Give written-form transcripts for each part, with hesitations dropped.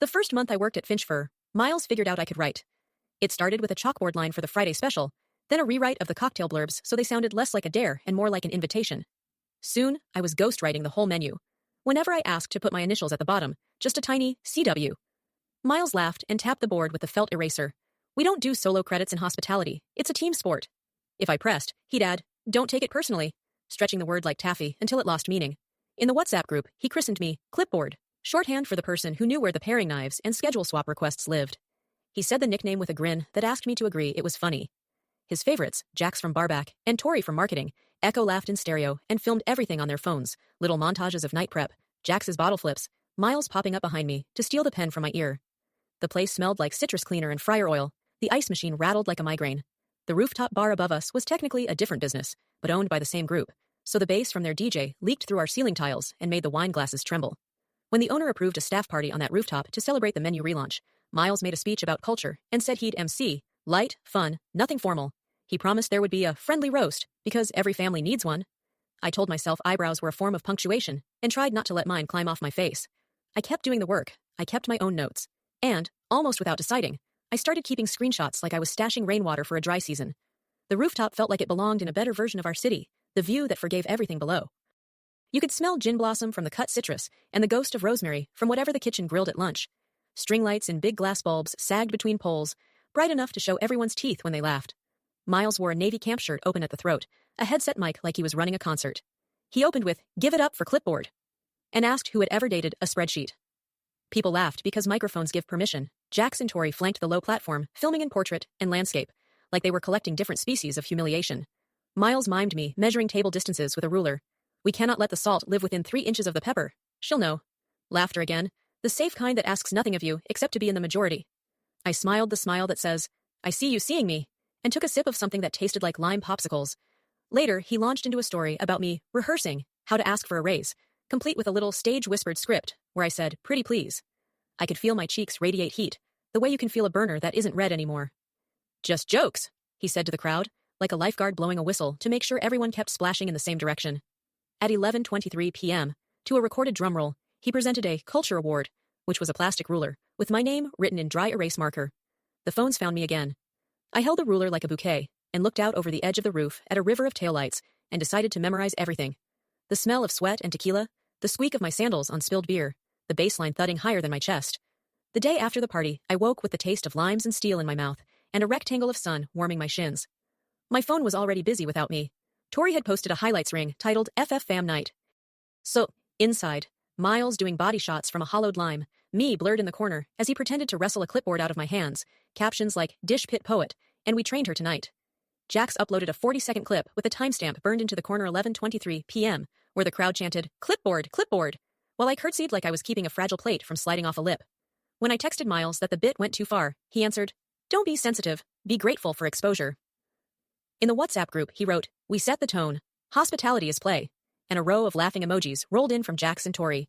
The first month I worked at Finchfur, Miles figured out I could write. It started with a chalkboard line for the Friday special, then a rewrite of the cocktail blurbs so they sounded less like a dare and more like an invitation. Soon, I was ghostwriting the whole menu. Whenever I asked to put my initials at the bottom, just a tiny CW. Miles laughed and tapped the board with the felt eraser. We don't do solo credits in hospitality. It's a team sport. If I pressed, he'd add, don't take it personally, stretching the word like taffy until it lost meaning. In the WhatsApp group, he christened me Clipboard, shorthand for the person who knew where the paring knives and schedule swap requests lived. He said the nickname with a grin that asked me to agree it was funny. His favorites, Jax from Barback and Tori from Marketing, echo laughed in stereo and filmed everything on their phones, little montages of night prep, Jax's bottle flips, Miles popping up behind me to steal the pen from my ear. The place smelled like citrus cleaner and fryer oil. The ice machine rattled like a migraine. The rooftop bar above us was technically a different business, but owned by the same group, so the bass from their DJ leaked through our ceiling tiles and made the wine glasses tremble. When the owner approved a staff party on that rooftop to celebrate the menu relaunch, Miles made a speech about culture and said he'd MC, light, fun, nothing formal. He promised there would be a friendly roast, because every family needs one. I told myself eyebrows were a form of punctuation, and tried not to let mine climb off my face. I kept doing the work, I kept my own notes, and, almost without deciding, I started keeping screenshots like I was stashing rainwater for a dry season. The rooftop felt like it belonged in a better version of our city, the view that forgave everything below. You could smell gin blossom from the cut citrus and the ghost of rosemary from whatever the kitchen grilled at lunch. String lights in big glass bulbs sagged between poles, bright enough to show everyone's teeth when they laughed. Miles wore a navy camp shirt open at the throat, a headset mic like he was running a concert. He opened with, "Give it up for Clipboard," and asked who had ever dated a spreadsheet. People laughed because microphones give permission. Jax and Tori flanked the low platform, filming in portrait and landscape, like they were collecting different species of humiliation. Miles mimed me, measuring table distances with a ruler. We cannot let the salt live within 3 inches of the pepper. She'll know. Laughter again, the safe kind that asks nothing of you except to be in the majority. I smiled the smile that says, I see you seeing me, and took a sip of something that tasted like lime popsicles. Later, he launched into a story about me rehearsing how to ask for a raise, complete with a little stage-whispered script, where I said, pretty please. I could feel my cheeks radiate heat, the way you can feel a burner that isn't red anymore. Just jokes, he said to the crowd, like a lifeguard blowing a whistle to make sure everyone kept splashing in the same direction. At 11:23 p.m., to a recorded drum roll, he presented a Culture Award, which was a plastic ruler, with my name written in dry erase marker. The phones found me again. I held the ruler like a bouquet, and looked out over the edge of the roof at a river of taillights, and decided to memorize everything. The smell of sweat and tequila, the squeak of my sandals on spilled beer, the baseline thudding higher than my chest. The day after the party, I woke with the taste of limes and steel in my mouth, and a rectangle of sun warming my shins. My phone was already busy without me. Tori had posted a highlights ring titled FF Fam Night. So, inside, Miles doing body shots from a hollowed lime, me blurred in the corner as he pretended to wrestle a clipboard out of my hands, captions like Dish Pit Poet, and we trained her tonight. Jax uploaded a 40-second clip with a timestamp burned into the corner 11:23 p.m., where the crowd chanted, Clipboard, Clipboard, while I curtsied like I was keeping a fragile plate from sliding off a lip. When I texted Miles that the bit went too far, he answered, Don't be sensitive, be grateful for exposure. In the WhatsApp group, he wrote, We set the tone, hospitality is play, and a row of laughing emojis rolled in from Jax and Tori.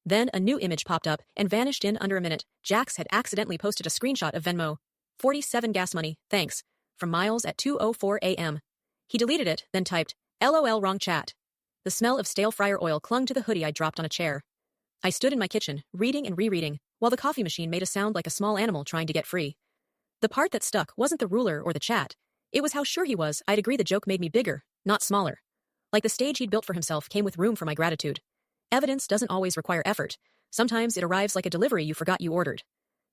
Then a new image popped up and vanished in under a minute. Jax had accidentally posted a screenshot of Venmo. 47 gas money, thanks, from Miles at 2:04 a.m. He deleted it, then typed, LOL wrong chat. The smell of stale fryer oil clung to the hoodie I dropped on a chair. I stood in my kitchen, reading and rereading, while the coffee machine made a sound like a small animal trying to get free. The part that stuck wasn't the ruler or the chat. It was how sure he was I'd agree the joke made me bigger, not smaller. Like the stage he'd built for himself came with room for my gratitude. Evidence doesn't always require effort. Sometimes it arrives like a delivery you forgot you ordered.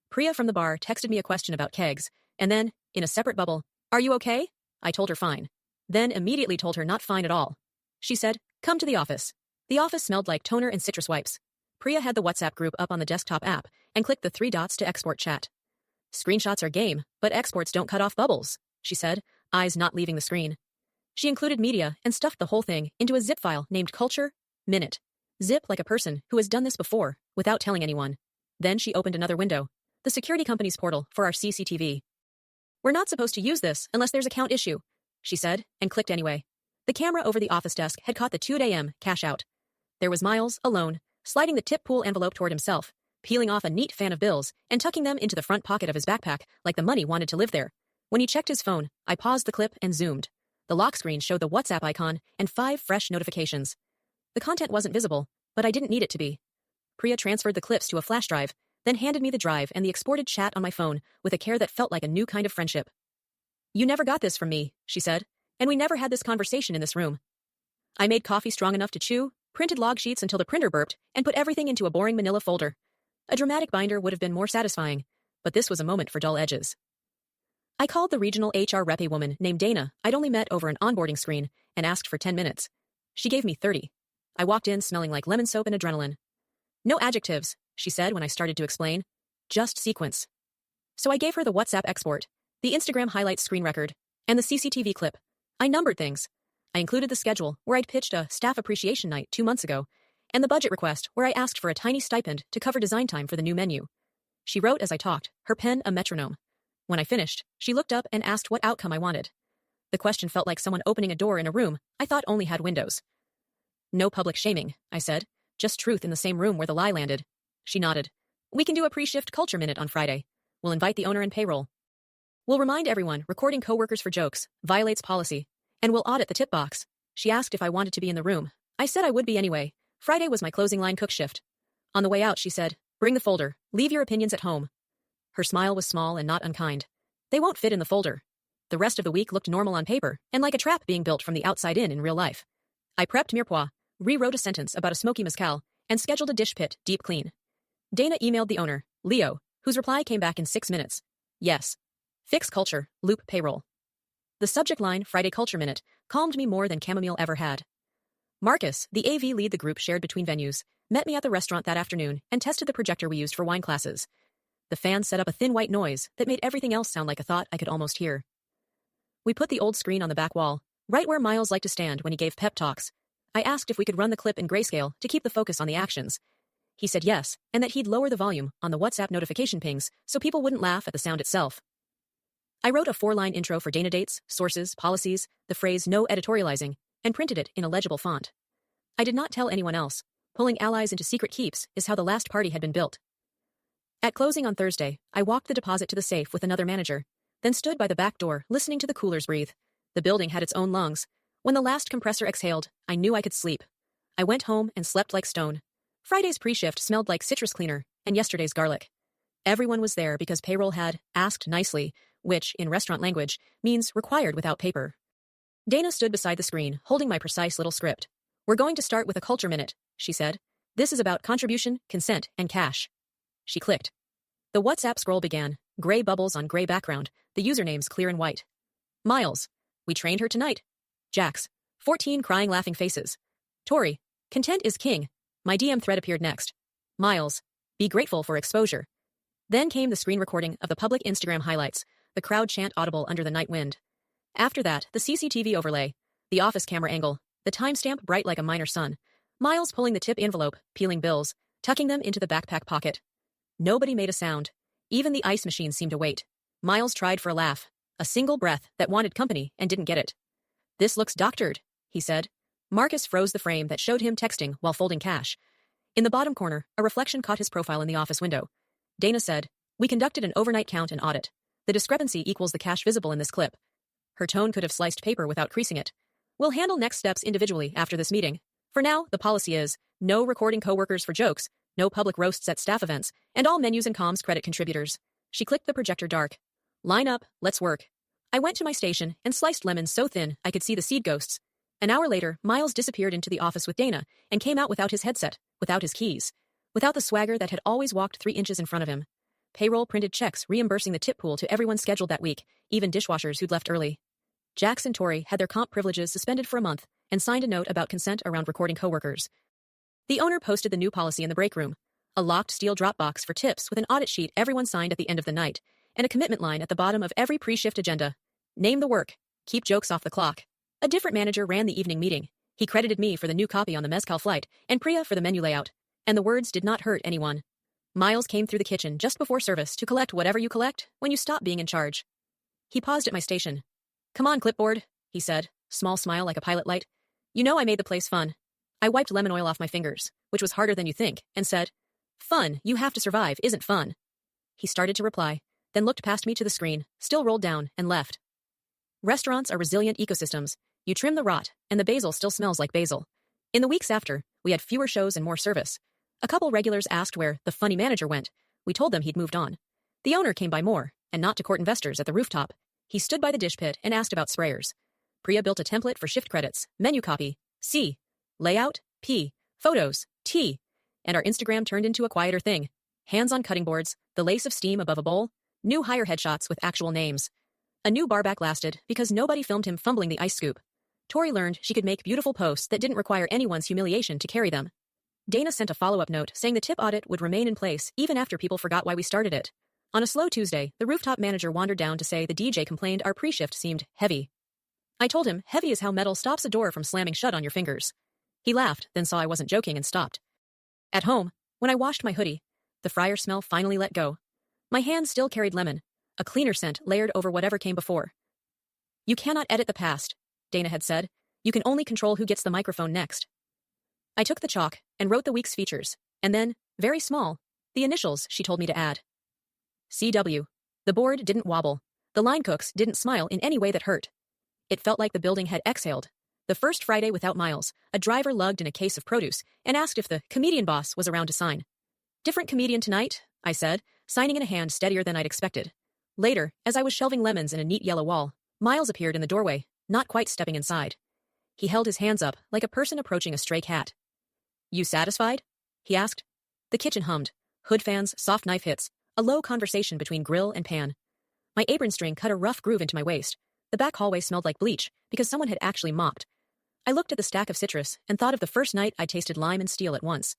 Priya from the bar texted me a question about kegs, and then, in a separate bubble, Are you okay? I told her fine. Then immediately told her not fine at all. She said, Come to the office. The office smelled like toner and citrus wipes. Priya had the WhatsApp group up on the desktop app and clicked the 3 dots to export chat. Screenshots are game, but exports don't cut off bubbles, she said, eyes not leaving the screen. She included media and stuffed the whole thing into a zip file named Culture Minute. Zip like a person who has done this before, without telling anyone. Then she opened another window, the security company's portal for our CCTV. We're not supposed to use this unless there's a count issue, she said, and clicked anyway. The camera over the office desk had caught the 2 a.m. cash out. There was Miles, alone, sliding the tip pool envelope toward himself, peeling off a neat fan of bills and tucking them into the front pocket of his backpack like the money wanted to live there. When he checked his phone, I paused the clip and zoomed. The lock screen showed the WhatsApp icon and 5 fresh notifications. The content wasn't visible, but I didn't need it to be. Priya transferred the clips to a flash drive, then handed me the drive and the exported chat on my phone with a care that felt like a new kind of friendship. "You never got this from me," she said, "and we never had this conversation in this room." I made coffee strong enough to chew, printed log sheets until the printer burped, and put everything into a boring manila folder. A dramatic binder would have been more satisfying, but this was a moment for dull edges. I called the regional HR rep, a woman named Dana I'd only met over an onboarding screen, and asked for 10 minutes. She gave me 30. I walked in smelling like lemon soap and adrenaline. "No adjectives," she said when I started to explain. "Just sequence." So I gave her the WhatsApp export, the Instagram highlights screen record, and the CCTV clip. I numbered things. I included the schedule, where I'd pitched a staff appreciation night 2 months ago, and the budget request, where I asked for a tiny stipend to cover design time for the new menu. She wrote as I talked, her pen a metronome. When I finished, she looked up and asked what outcome I wanted. The question felt like someone opening a door in a room I thought only had windows. "No public shaming," I said. "Just truth in the same room where the lie landed." She nodded. "We can do a pre-shift culture minute on Friday. We'll invite the owner and payroll. We'll remind everyone recording coworkers for jokes violates policy, and we'll audit the tip box." She asked if I wanted to be in the room. I said I would be anyway. Friday was my closing line cook shift. On the way out, she said, "Bring the folder. Leave your opinions at home." Her smile was small and not unkind. "They won't fit in the folder." The rest of the week looked normal on paper, and like a trap being built from the outside in real life. I prepped mirepoix, rewrote a sentence about a smoky mezcal, and scheduled a dish pit deep clean. Dana emailed the owner, Leo, whose reply came back in 6 minutes. "Yes. Fix culture, loop payroll." The subject line, Friday Culture Minute, calmed me more than chamomile ever had. Marcus, the AV lead the group shared between venues, met me at the restaurant that afternoon and tested the projector we used for wine classes. The fan set up a thin white noise that made everything else sound like a thought I could almost hear. We put the old screen on the back wall, right where Miles liked to stand when he gave pep talks. I asked if we could run the clip in grayscale to keep the focus on the actions. He said yes, and that he'd lower the volume on the WhatsApp notification pings so people wouldn't laugh at the sound itself. I wrote a 4-line intro for Dana dates, sources, policies, the phrase "no editorializing," and printed it in a legible font. I did not tell anyone else. Pulling allies into secret keeps is how the last party had been built. At closing on Thursday, I walked the deposit to the safe with another manager, then stood by the back door listening to the coolers breathe. The building had its own lungs. When the last compressor exhaled, I knew I could sleep. I went home and slept like stone. Friday's pre-shift smelled like citrus cleaner, and yesterday's garlic. Everyone was there because payroll had asked nicely, which, in restaurant language, means required without paper. Dana stood beside the screen, holding my precise little script. "We're going to start with a culture minute," she said. "This is about contribution, consent, and cash." She clicked. The WhatsApp scroll began, gray bubbles on gray background, the usernames clear and white. Miles, "We trained her tonight." Jax, 14 crying laughing faces. Tori, "Content is king." My DM thread appeared next. Miles, "Be grateful for exposure." Then came the screen recording of the public Instagram highlights, the crowd chant audible under the night wind. After that, the CCTV overlay, the office camera angle, the timestamp bright like a minor sun, Miles pulling the tip envelope, peeling bills, tucking them into the backpack pocket. Nobody made a sound. Even the ice machine seemed to wait. Miles tried for a laugh, a single breath that wanted company and didn't get it. "This looks doctored," he said. Marcus froze the frame that showed him texting while folding cash. In the bottom corner, a reflection caught his profile in the office window. Dana said, "We conducted an overnight count and audit. The discrepancy equals the cash visible in this clip." Her tone could have sliced paper without creasing it. "We'll handle next steps individually after this meeting. For now, the policy is no recording coworkers for jokes, no public roasts at staff events, and all menus and comms credit contributors." She clicked the projector dark. "Line up, let's work." I went to my station and sliced lemons so thin I could see the seed ghosts. An hour later, Miles disappeared into the office with Dana and came out without his headset, without his keys, without the swagger that had always walked 3 inches in front of him. Payroll printed checks reimbursing the tip pool to everyone scheduled that week, even dishwashers who'd left early. Jax and Tori had their comp privileges suspended for a month and signed a note about consent around recording coworkers. The owner posted the new policy in the break room, a locked steel drop box for tips with an audit sheet everyone signed at the end of the night, and a commitment line at the bottom of every pre-shift agenda. Name the work. Keep jokes off the clock. A different manager ran the evening meeting. He credited me for the new copy on the mezcal flight, and Priya for the menu layout. And the words did not hurt anyone. Miles came through the kitchen just before service to collect whatever you collect when you stop being in charge. He paused at my station. "Come on, clipboard," he said, small smile like a pilot light. "You know I made the place fun." I wiped lemon oil off my fingers, which was harder than you think, and said, "Fun, you have to survive, isn't fun." He started to reply, then looked past me to the screen, still rolled down, and left. Restaurants are resilient ecosystems. You trim the rot, and the basil still smells like basil. In the weeks after, we had fewer shows and more service. A couple regulars asked where the funny manager went, We told them he'd moved on. The owner came by more, and not to court investors at the rooftop. He stood by the dish pit and asked about sprayers. Priya built a template for shift credits, menu copy, C, layout, P, photos, T, and our Instagram turned into a quieter thing. Hands on cutting boards, the lace of steam above a bowl, new hire headshots with actual names. A new barback lasted because nobody filmed him fumbling the ice scoop. Tori learned she could make beautiful posts that didn't require anyone's humiliation to carry them. Dana sent a follow-up note saying the tip audit would remain in place even after people forgot why we started it. On a slow Tuesday, the rooftop manager wandered down to say the DJ complained our pre-shift seemed heavy. I told him heavy is how metal stops a door from slamming shut on your fingers. He laughed, then saw I wasn't joking and stopped. At home, when I washed my hoodie, the fryer smell finally let go. My hand still carried lemon, a cleaner scent layered over whatever came before. You cannot edit the past, Dana had said. You can only control who gets the microphone next. I took the chalk and wrote the week's features, and then, very small, the initials she told me to add. CW. The board didn't wobble. The line cooks didn't smile in any way that hurt. It felt like the building had exhaled. The first Friday without Miles, a driver lugged in a case of produce and asked if the comedian boss was around to sign. Different comedian tonight, I said, signing in a hand steadier than I'd expected. Later, as I was shelving lemons in a neat yellow wall, Miles appeared in the doorway, not quite stepping inside. He held his hands up like a person approaching a stray cat. You satisfied? He asked. The kitchen hummed. Hood fans, soft knife hits, a low conversation between grill and pan. My apron string cut a rough groove into my waist. The back hallway smelled like bleach because someone had actually mopped. I looked at the stack of citrus and thought of the first night I tasted lime and steel at once.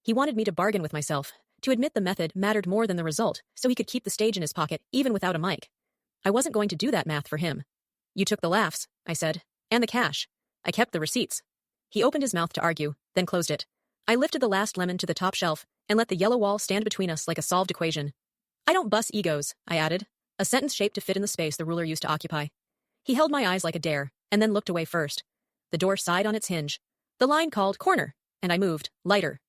He wanted me to bargain with myself, to admit the method mattered more than the result, so he could keep the stage in his pocket even without a mic. I wasn't going to do that math for him. You took the laughs, I said, and the cash. I kept the receipts. He opened his mouth to argue, then closed it. I lifted the last lemon to the top shelf and let the yellow wall stand between us like a solved equation. I don't bus egos, I added, a sentence shaped to fit in the space the ruler used to occupy. He held my eyes like a dare, and then looked away first. The door sighed on its hinge. The line called corner, and I moved, lighter,